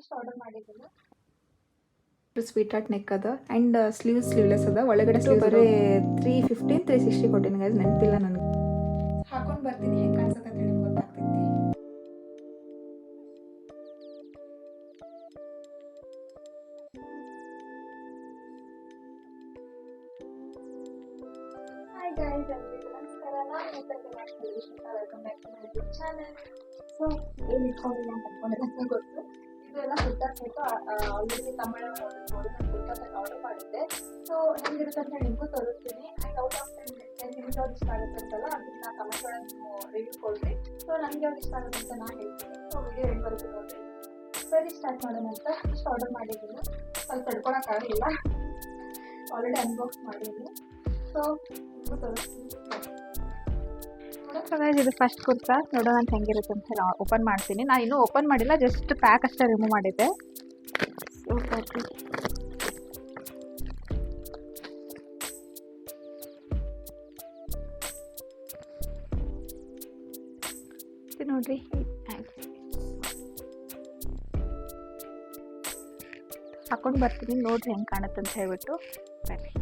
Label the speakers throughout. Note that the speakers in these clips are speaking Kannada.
Speaker 1: ಇಷ್ಟು ಆರ್ಡರ್ ಮಾಡಿದ್ದೀನಿ.
Speaker 2: ಸ್ವೀಟ್ ಆರ್ಟ್ ನೆಕ್ ಅದ ಆ್ಯಂಡ್ ಸ್ಲೀವ್ಲೆಸ್ ಅದ. ಒಳಗಡೆ ಬರೀ 350 360 ಕೊಟ್ಟಿನಿ ಗೈಸ್, ನೆನಪಿಲ್ಲ ನನಗೆ. ಹಾಕೊಂಡು ಬರ್ತೀನಿ, ಹೆಂಗೆ ಕಾಣಿಸುತ್ತೆ ಅಂತ ನಿಮ್ಗೆ ಗೊತ್ತಾಗ್ತೈತಿ.
Speaker 1: ಹಾಯ್ ಗೈಸ್, ಎಲ್ಲರಿಗೂ ನಮಸ್ಕಾರ. ನಾನು welcome back to my YouTube channel. So ಏನು ಇಟ್ಕೊಂಡಿಲ್ಲ ಅಂತ ಅನ್ಕೊಂಡಿಲ್ಲ ಗೊತ್ತು. ಇದೆಲ್ಲ ಕುರ್ತಾ ಸೆಟ್ಟು ಆಲ್ರೆಡಿ ತಮಿಳು ನೋಡಿರ್ಬೋದು. ನಾನು ಕುರ್ತಾ ಸೆಟ್ ಆರ್ಡರ್ ಮಾಡಿದ್ದೆ. ಸೊ ಹೆಂಗಿರುತ್ತೆ ಅಂತ ನಿಮಗೂ ತೋರಿಸ್ತೀನಿ. ಆ್ಯಂಡ್ ಔಟ್ ಆಫ್ 10 ನಿಮ್ಗೆ ಯಾವ್ದು ಇಷ್ಟ ಆಗುತ್ತೆ ಅಂತಲ್ಲ ಅದನ್ನ ಕಮೆಂಟ್ ಒಳಗೆ ನೀವು ರಿವ್ಯೂ ಕೊಡ್ರಿ. ಸೊ ನನಗೆ ಯಾವ್ದು ಇಷ್ಟ ಆಗುತ್ತೆ ಅಂತ ನಾನು ಹೇಳ್ತೀನಿ. ಸೊ ವಿಡಿಯೋ ಎಂಡ್ವರೆಗೂ ನೋಡಿರಿ. ಸರಿ, ಸ್ಟಾರ್ಟ್ ಮಾಡೋಣ ಅಂತ. ಇಷ್ಟು ಆರ್ಡರ್ ಮಾಡಿದ್ದೀನಿ. ಸ್ವಲ್ಪ ತಡ್ಕೊಳಕ್ಕಾಗಲಿಲ್ಲ, ಆಲ್ರೆಡಿ ಅನ್ಬಾಕ್ಸ್ ಮಾಡಿದ್ದೀನಿ. ಸೊ ನಿಮಗೂ ತೋರಿಸ್ತೀನಿ.
Speaker 3: ಇದು ಫಸ್ಟ್ ಕುರ್ತಾ ನೋಡೋಣ ಅಂತ ಹೆಂಗಿರುತ್ತೆ ಅಂತ ಓಪನ್ ಮಾಡ್ತೀನಿ. ನಾನು ಇನ್ನೂ ಓಪನ್ ಮಾಡಿಲ್ಲ, ಜಸ್ಟ್ ಪ್ಯಾಕ್ ಅಷ್ಟೇ ರಿಮೂವ್ ಮಾಡಿದ್ದೆ. ನೋಡ್ರಿ, ಹಾಕೊಂಡು ಬರ್ತೀನಿ, ನೋಡ್ರಿ ಹೆಂಗೆ ಕಾಣುತ್ತೆ ಅಂತ ಹೇಳ್ಬಿಟ್ಟು. ಬನ್ನಿ.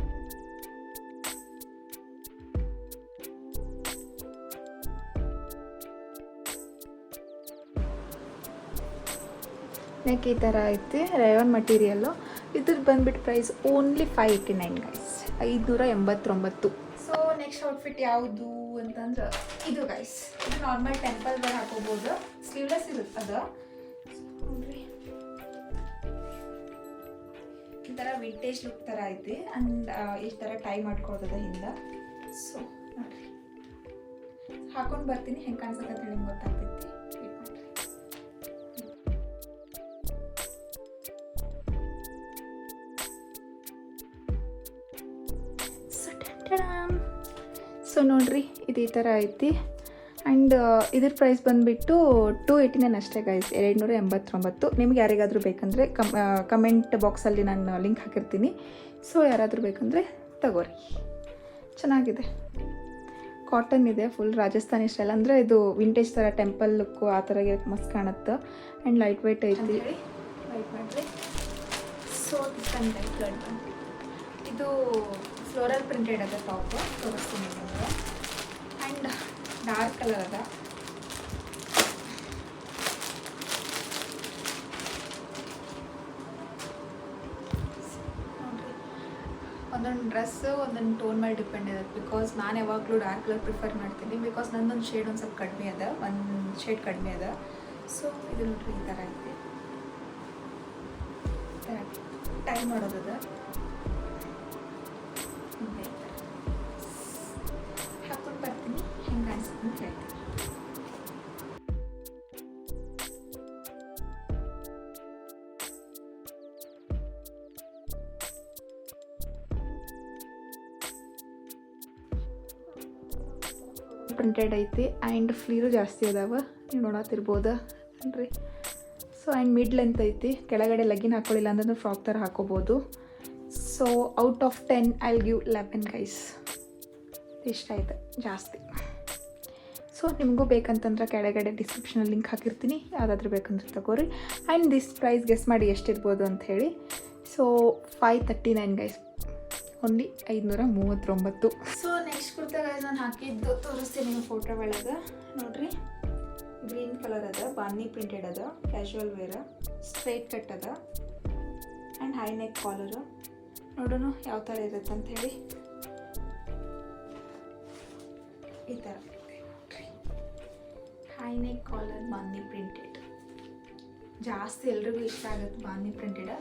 Speaker 2: ನೆಕ್ ಈ ಥರ ಐತಿ, ರೇವನ್ ಮಟೀರಿಯಲ್ಲು. ಇದ್ರದ್ದು ಬಂದ್ಬಿಟ್ಟು price only 589 guys, 589. So next outfit ಯಾವುದು ಅಂತಂದ್ರೆ ಇದು ಗೈಸ್. ಇದು ನಾರ್ಮಲ್ ಟೆಂಪಲ್ ವೇರ್ ಹಾಕೋಬೋದು, ಸ್ಲೀವ್ಲೆಸ್ ಇರುತ್ತೆ ಅದು. ನೋಡ್ರಿ, ಈ ಥರ ವಿಂಟೇಜ್ ಲುಕ್ ಥರ ಐತಿ. ಆ್ಯಂಡ್ ಈ ಥರ ಟೈ ಮಾಡ್ಕೊಳ್ತದೆ ಹಿಂದೆ. ಸೊ ನೋಡ್ರಿ, ಹಾಕೊಂಡು ಬರ್ತೀನಿ, ಹೆಂಗೆ ಕಾಣಿಸುತ್ತೆ ಅಂತ ನಿಮ್ಗೆ ಗೊತ್ತಾಗ್ತೈತಿ. ಸೊ ನೋಡ್ರಿ, ಇದು ಈ ಥರ ಐತಿ. ಆ್ಯಂಡ್ ಇದ್ರ ಪ್ರೈಸ್ ಬಂದುಬಿಟ್ಟು 289 ಅಷ್ಟೇ ಗೈಸ್, 289. ನಿಮ್ಗೆ ಯಾರಿಗಾದರೂ ಬೇಕಂದರೆ ಕಮೆಂಟ್ ಬಾಕ್ಸಲ್ಲಿ ನಾನು ಲಿಂಕ್ ಹಾಕಿರ್ತೀನಿ. ಸೊ ಯಾರಾದರೂ ಬೇಕಂದರೆ ತಗೋರಿ, ಚೆನ್ನಾಗಿದೆ. ಕಾಟನ್ ಇದೆ, ಫುಲ್ ರಾಜಸ್ಥಾನಿ ಸ್ಟೈಲ್. ಅಂದರೆ ಇದು ವಿಂಟೇಜ್ ಥರ ಟೆಂಪಲ್ ಲುಕ್ಕು ಆ ಥರ ಮಸ್ತ್ ಕಾಣುತ್ತೆ. ಆ್ಯಂಡ್ ಲೈಟ್ ವೆಯ್ಟ್ ಐತಿ. ಲೈಟ್ ಮಾಡಿರಿ. ಸೊ ಇದು ಫ್ಲೋರಲ್ ಪ್ರಿಂಟೆಡ್ ಅದ ಟಾಪ್, ತೋರಿಸ್ತೀನಿ ನಿಮಗೆ. ಆ್ಯಂಡ್ ಡಾರ್ಕ್ ಕಲರ್ ಅದ. ನೋಡಿರಿ, ಒಂದೊಂದು ಡ್ರೆಸ್ಸು ಒಂದೊಂದು ಟೋನ್ ಮೇಲೆ ಡಿಪೆಂಡ್ ಇರುತ್ತೆ. ಬಿಕಾಸ್ ನಾನು ಯಾವಾಗಲೂ ಡಾರ್ಕ್ ಕಲರ್ ಪ್ರಿಫರ್ ಮಾಡ್ತೀನಿ, ಬಿಕಾಸ್ ನಂದೊಂದು ಶೇಡ್ ಒಂದು ಸ್ವಲ್ಪ ಕಡಿಮೆ ಅದ, ಒಂದು ಶೇಡ್ ಕಡಿಮೆ ಅದ. ಸೊ ಇದು ನೋಡ್ರಿ, ಈ ಥರ ಐತಿ. ಟೈ ಮಾಡೋದದ. ಹಾಕೊಂಡು ಬರ್ತೀನಿ, ಹೆಂಗೆ ಅನ್ಸುತ್ತೆ ಅಂತ ಹೇಳ್ತೀನಿ. ಪ್ರಿಂಟೆಡ್ ಐತಿ ಆ್ಯಂಡ್ ಫ್ಲೀರು ಜಾಸ್ತಿ ಅದಾವ, ನೀವು ನೋಡತ್ತಿರ್ಬೋದು ನೋಡ್ರಿ. ಸೊ ಆ್ಯಂಡ್ ಮಿಡ್ ಲೆಂತ್ ಐತಿ, ಕೆಳಗಡೆ ಲಗ್ಗಿನ್ ಹಾಕೊಳ್ಳಿಲ್ಲ ಅಂದ್ರೆ ಫ್ರಾಕ್ ಥರ ಹಾಕೋಬೋದು. So out of 10 I will give 11 guys. ಇಷ್ಟ ಆಯ್ತು ಜಾಸ್ತಿ. ಸೊ ನಿಮಗೂ ಬೇಕಂತಂದ್ರೆ ಕೆಳಗಡೆ ಡಿಸ್ಕ್ರಿಪ್ಷನಲ್ಲಿ ಲಿಂಕ್ ಹಾಕಿರ್ತೀನಿ, ಯಾವುದಾದ್ರೂ ಬೇಕಂದ್ರೆ ತಗೋರಿ. ಆ್ಯಂಡ್ ದಿಸ್ ಪ್ರೈಸ್ ಗೆಸ್ ಮಾಡಿ ಎಷ್ಟಿರ್ಬೋದು ಅಂಥೇಳಿ. So 539 guys, only 539. So next kurta guys ನಾನು ಹಾಕಿದ್ದು ತೋರಿಸ್ತೀನಿ ನಿಮ್ಮ ಫೋಟೋ ಒಳಗೆ. ನೋಡಿರಿ, ಗ್ರೀನ್ ಕಲರ್ ಅದ, ಬಾನಿ ಪ್ರಿಂಟೆಡ್ ಅದ, ಕ್ಯಾಶುವಲ್ ವೇರ, ಸ್ಟ್ರೈಟ್ ಕಟ್ ಅದ ಆ್ಯಂಡ್ ಹೈ ನೆಕ್ ಕಾಲರು. ನೋಡೋಣ ಯಾವ ಥರ ಇರುತ್ತೆ ಅಂಥೇಳಿ. ಈ ಥರ ಹೈ ನೆಕ್ ಕಾಲರ್, ಬಾನಿ ಪ್ರಿಂಟೆಡ್. ಜಾಸ್ತಿ ಎಲ್ರಿಗೂ ಇಷ್ಟ ಆಗುತ್ತೆ ಬಾನಿ ಪ್ರಿಂಟೆಡ್.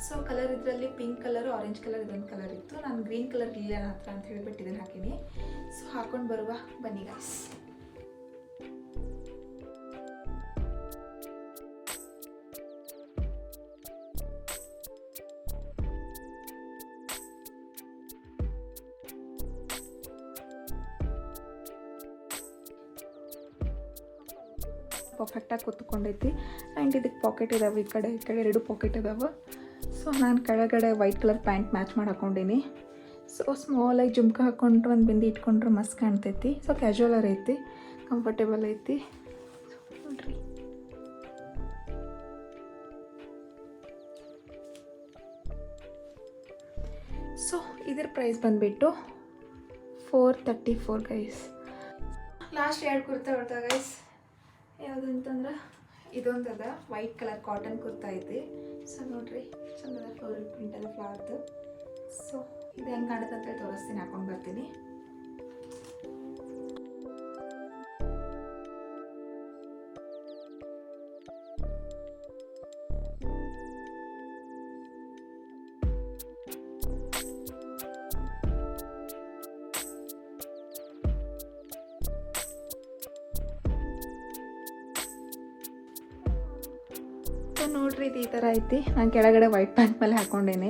Speaker 2: ಸೊ ಕಲರ್ ಇದರಲ್ಲಿ ಪಿಂಕ್ ಕಲರು, ಆರೆಂಜ್ ಕಲರ್, ಇದೊಂದು ಕಲರ್ ಇತ್ತು. ನಾನು ಗ್ರೀನ್ ಕಲರ್ ಇಲ್ಲ ನನ್ನ ಹತ್ರ ಅಂತ ಹೇಳಿಬಿಟ್ಟು ಇದನ್ನು ಹಾಕೀನಿ. ಸೊ ಹಾಕೊಂಡು ಬರುವ ಬನ್ನಿ ಗೈಸ್. ಪರ್ಫೆಕ್ಟಾಗಿ ಕೂತ್ಕೊಂಡೈತಿ. ಆ್ಯಂಡ್ ಇದಕ್ಕೆ ಪಾಕೆಟ್ ಇದಾವೆ, ಈ ಕಡೆ 2 ಪಾಕೆಟ್ ಇದಾವೆ. ಸೊ ನಾನು ಕೆಳಗಡೆ ವೈಟ್ ಕಲರ್ ಪ್ಯಾಂಟ್ ಮ್ಯಾಚ್ ಮಾಡಿ ಹಾಕ್ಕೊಂಡೀನಿ. ಸೊ ಸ್ಮಾಲಾಗಿ ಜುಮ್ಕ ಹಾಕ್ಕೊಂಡ್ರೆ ಒಂದು ಬಿಂದಿ ಇಟ್ಕೊಂಡ್ರೆ ಮಸ್ತ್ ಕಾಣ್ತೈತಿ. ಸೊ ಕ್ಯಾಶುವಲರ್ ಐತಿ, ಕಂಫರ್ಟೇಬಲ್ ಐತಿ. ನೋಡ್ರಿ, ಸೊ ಇದ್ರ ಪ್ರೈಸ್ ಬಂದುಬಿಟ್ಟು 434 ಗೈಸ್. ಲಾಸ್ಟ್ 2 ಕುರ್ತಾ ಹೊಡ್ತಾ ಗೈಸ್. ಯಾವುದು ಅಂತಂದ್ರೆ ಇದೊಂದು ಅದ ವೈಟ್ ಕಲರ್ ಕಾಟನ್ ಕುರ್ತಾ ಐತಿ. ಸೊ ನೋಡ್ರಿ ಚಂದದ ಫ್ಲೋರಲ್ ಪ್ರಿಂಟ್ ಅದ ಫ್ಲವರ್ದು. ಸೊ ಇದು ಹೆಂಗೆ ಕಾಣುತ್ತೆ ಅಂತೇಳಿ ತೋರಿಸ್ತೀನಿ, ಹಾಕೊಂಡು ಬರ್ತೀನಿ. ನೋಡ್ರಿ ಇದು ಈ ಥರ ಐತಿ. ನಾನು ಕೆಳಗಡೆ ವೈಟ್ ಪ್ಯಾಂಟ್ ಮೇಲೆ ಹಾಕೊಂಡೇನೆ.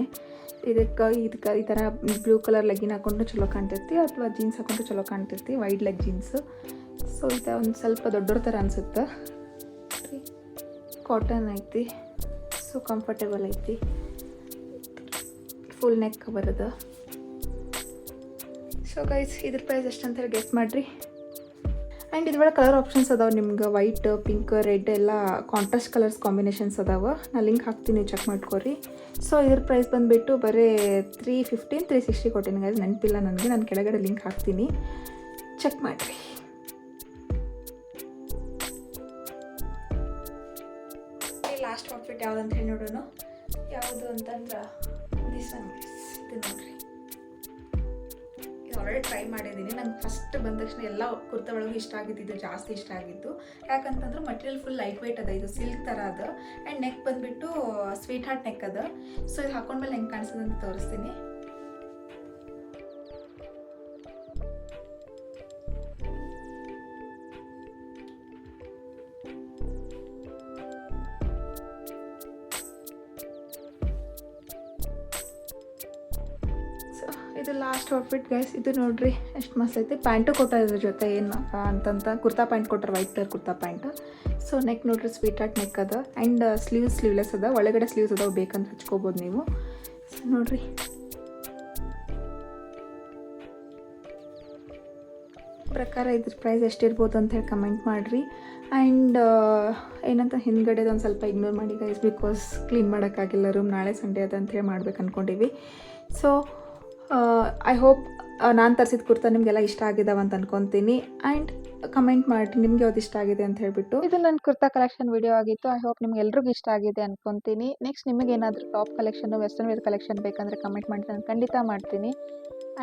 Speaker 2: ಇದಕ್ಕೆ ಈ ಥರ ಬ್ಲೂ ಕಲರ್ ಲೆಗ್ಗಿನ್ ಹಾಕೊಂಡ್ರೆ ಚಲೋ ಕಾಣ್ತೈತಿ, ಅಥವಾ ಜೀನ್ಸ್ ಹಾಕೊಂಡ್ರೆ ಚಲೋ ಕಾಣ್ತೈತಿ, ವೈಟ್ ಲೆಗ್ ಜೀನ್ಸು. ಸೊ ಇದು ಒಂದು ಸ್ವಲ್ಪ ದೊಡ್ಡವ್ರ ಥರ ಅನಿಸುತ್ತೆ. ಕಾಟನ್ ಐತಿ, ಸೊ ಕಂಫರ್ಟೇಬಲ್ ಐತಿ. ಫುಲ್ ನೆಕ್ ಕವರ್ ಅದ. ಸೊ ಗೈಸ್ ಇದ್ರ ಪ್ರೈಸ್ ಎಷ್ಟು ಅಂತ ಹೇಳಿ ಗೆಸ್ ಮಾಡಿರಿ. ಆ್ಯಂಡ್ ಇದ್ರೊಳಗೆ ಕಲರ್ ಆಪ್ಷನ್ಸ್ ಅದಾವೆ ನಿಮ್ಗೆ. ವೈಟ್, ಪಿಂಕ್, ರೆಡ್ ಎಲ್ಲ ಕಾಂಟ್ರಾಸ್ಟ್ ಕಲರ್ಸ್ ಕಾಂಬಿನೇಷನ್ಸ್ ಅದಾವೆ. ನಾನು ಲಿಂಕ್ ಹಾಕ್ತೀನಿ, ಚೆಕ್ ಮಾಡ್ಕೊರಿ. ಸೊ ಇದ್ರ ಪ್ರೈಸ್ ಬಂದುಬಿಟ್ಟು ಬರೀ 315 360 ಕೊಟ್ಟಿನಿ ಗೈಸ್, ನೆನಪಿಲ್ಲ ನನಗೆ. ನಾನು ಕೆಳಗಡೆ ಲಿಂಕ್ ಹಾಕ್ತೀನಿ, ಚೆಕ್ ಮಾಡಿರಿ. ಲಾಸ್ಟ್ ಔಟ್ಫಿಟ್ ಯಾವುದು ಅಂತ ಹೇಳಿ ನೋಡೋಣ. ಯಾವುದು ಅಂತಂದ್ರೆ ದಿಸ್ ಒನ್ ಗೈಸ್. ಇದು ನೋಡಿರಿ, ಆಲ್ರೆಡಿ ಟ್ರೈ ಮಾಡಿದ್ದೀನಿ. ನಂಗೆ ಫಸ್ಟ್ ಬಂದ ತಕ್ಷಣ ಎಲ್ಲ ಕುರ್ತಾ ಒಳಗೆ ಇಷ್ಟ ಆಗಿದ್ದು, ಜಾಸ್ತಿ ಇಷ್ಟ ಆಗಿದ್ದು. ಯಾಕಂತಂದ್ರೆ ಮಟೀರಿಯಲ್ ಫುಲ್ ಲೈಟ್ ವೆಯ್ಟ್ ಅದ, ಇದು ಸಿಲ್ಕ್ ಥರ ಅದ. ಆ್ಯಂಡ್ ನೆಕ್ ಬಂದುಬಿಟ್ಟು ಸ್ವೀಟ್ ಹಾರ್ಟ್ ನೆಕ್ ಅದ. ಸೊ ಇದು ಹಾಕೊಂಡ್ಮೇಲೆ ಹೆಂಗೆ ಕಾಣಿಸ್ತದೆ ಅಂತ ತೋರಿಸ್ತೀನಿ. ಇದು ಲಾಸ್ಟ್ ಔಟ್ಫಿಟ್ ಗೈಸ್. ಇದು ನೋಡ್ರಿ ಎಷ್ಟು ಮಸ್ತ್ ಐತಿ. ಪ್ಯಾಂಟು ಕೊಟ್ಟಾರ ಇದ್ರ ಜೊತೆ, ಏನು ಅಂತಂತ ಕುರ್ತಾ ಪ್ಯಾಂಟ್ ಕೊಟ್ಟಾರ, white colour kurta pant. So neck ನೋಡ್ರಿ ಸ್ವೀಟ್ ಹಾರ್ಟ್ ನೆಕ್ ಅದ. ಆ್ಯಂಡ್ ಸ್ಲೀವ್ಲೆಸ್ ಅದ, ಒಳಗಡೆ ಸ್ಲೀವ್ಸ್ ಅದಾವ, ಬೇಕಂತ ಹಚ್ಕೋಬೋದು ನೀವು. ಸೊ ನೋಡ್ರಿ ಪ್ರಕಾರ ಇದ್ರ ಪ್ರೈಸ್ ಎಷ್ಟಿರ್ಬೋದು ಅಂತ ಹೇಳಿ ಕಮೆಂಟ್ ಮಾಡಿರಿ. ಆ್ಯಂಡ್ ಏನಂತ ಹಿಂದ್ಗಡೆದು ಒಂದು ಸ್ವಲ್ಪ ಇಗ್ನೋರ್ ಮಾಡಿ ಗೈಸ್, ಬಿಕಾಸ್ ಕ್ಲೀನ್ ಮಾಡೋಕ್ಕಾಗಿಲ್ಲ ರೂಮ್. ನಾಳೆ ಸಂಡೇ ಅದ ಅಂತೇಳಿ ಮಾಡ್ಬೇಕು ಅಂದ್ಕೊಂಡಿವಿ. ಸೊ ಐ ಹೋಪ್ ನಾನು ತರಿಸಿದ ಕುರ್ತಾ ನಿಮಗೆಲ್ಲ ಇಷ್ಟ ಆಗಿದ್ದಾವೆ ಅಂತ ಅನ್ಕೊತೀನಿ. ಆ್ಯಂಡ್ ಕಮೆಂಟ್ ಮಾಡಿ ನಿಮ್ಗೆ ಯಾವ್ದು ಇಷ್ಟ ಆಗಿದೆ ಅಂತ ಹೇಳಿಬಿಟ್ಟು. ಇದು ನನ್ನ ಕುರ್ತಾ ಕಲೆಕ್ಷನ್ ವಿಡಿಯೋ ಆಗಿತ್ತು. ಐ ಹೋಪ್ ನಿಮ್ಗೆ ಎಲ್ರಿಗೂ ಇಷ್ಟ ಆಗಿದೆ ಅನ್ಕೊತೀನಿ. ನೆಕ್ಸ್ಟ್ ನಿಮಗೆ ಏನಾದರೂ top collection, western wear collection ಬೇಕಂದರೆ ಕಮೆಂಟ್ ಮಾಡಿ, ನಾನು ಖಂಡಿತ ಮಾಡ್ತೀನಿ.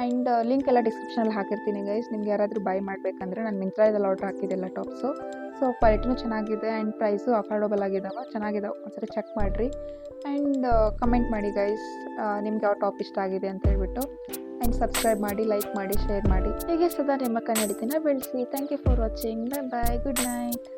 Speaker 2: ಆ್ಯಂಡ್ ಲಿಂಕ್ ಎಲ್ಲ ಡಿಸ್ಕ್ರಿಪ್ಷನಲ್ಲಿ ಹಾಕಿರ್ತೀನಿ ಗೈಸ್. ನಿಮ್ಗೆ ಯಾರಾದರೂ ಬೈ ಮಾಡಬೇಕಂದ್ರೆ ನಾನು ಮಿಂತ್ರಾದಲ್ಲಿ ಆರ್ಡ್ರ್ ಹಾಕಿದ್ದೆಲ್ಲ ಟಾಪ್ಸು. ಸೊ ಕ್ವಾಲಿಟಿನೂ ಚೆನ್ನಾಗಿದೆ ಆ್ಯಂಡ್ ಪ್ರೈಸು ಅಫೋರ್ಡಬಲ್ ಆಗಿದ್ದಾವೆ, ಚೆನ್ನಾಗಿದ್ದಾವೆ. ಒಂದ್ಸರಿ ಚೆಕ್ ಮಾಡಿರಿ. ಆ್ಯಂಡ್ ಕಮೆಂಟ್ ಮಾಡಿ ಗೈಸ್, ನಿಮ್ಗೆ ಯಾವ ಟಾಪ್ ಇಷ್ಟ ಆಗಿದೆ ಅಂತ ಹೇಳ್ಬಿಟ್ಟು. ಆ್ಯಂಡ್ ಸಬ್ಸ್ಕ್ರೈಬ್ ಮಾಡಿ, ಲೈಕ್ ಮಾಡಿ, ಶೇರ್ ಮಾಡಿ. ಹೀಗೆ ಸದಾ ನಿಮ್ಮ ಕನ್ನಡಿತನ ಬೆಳೆಸಿ. Thank you for watching. Bye bye, good night.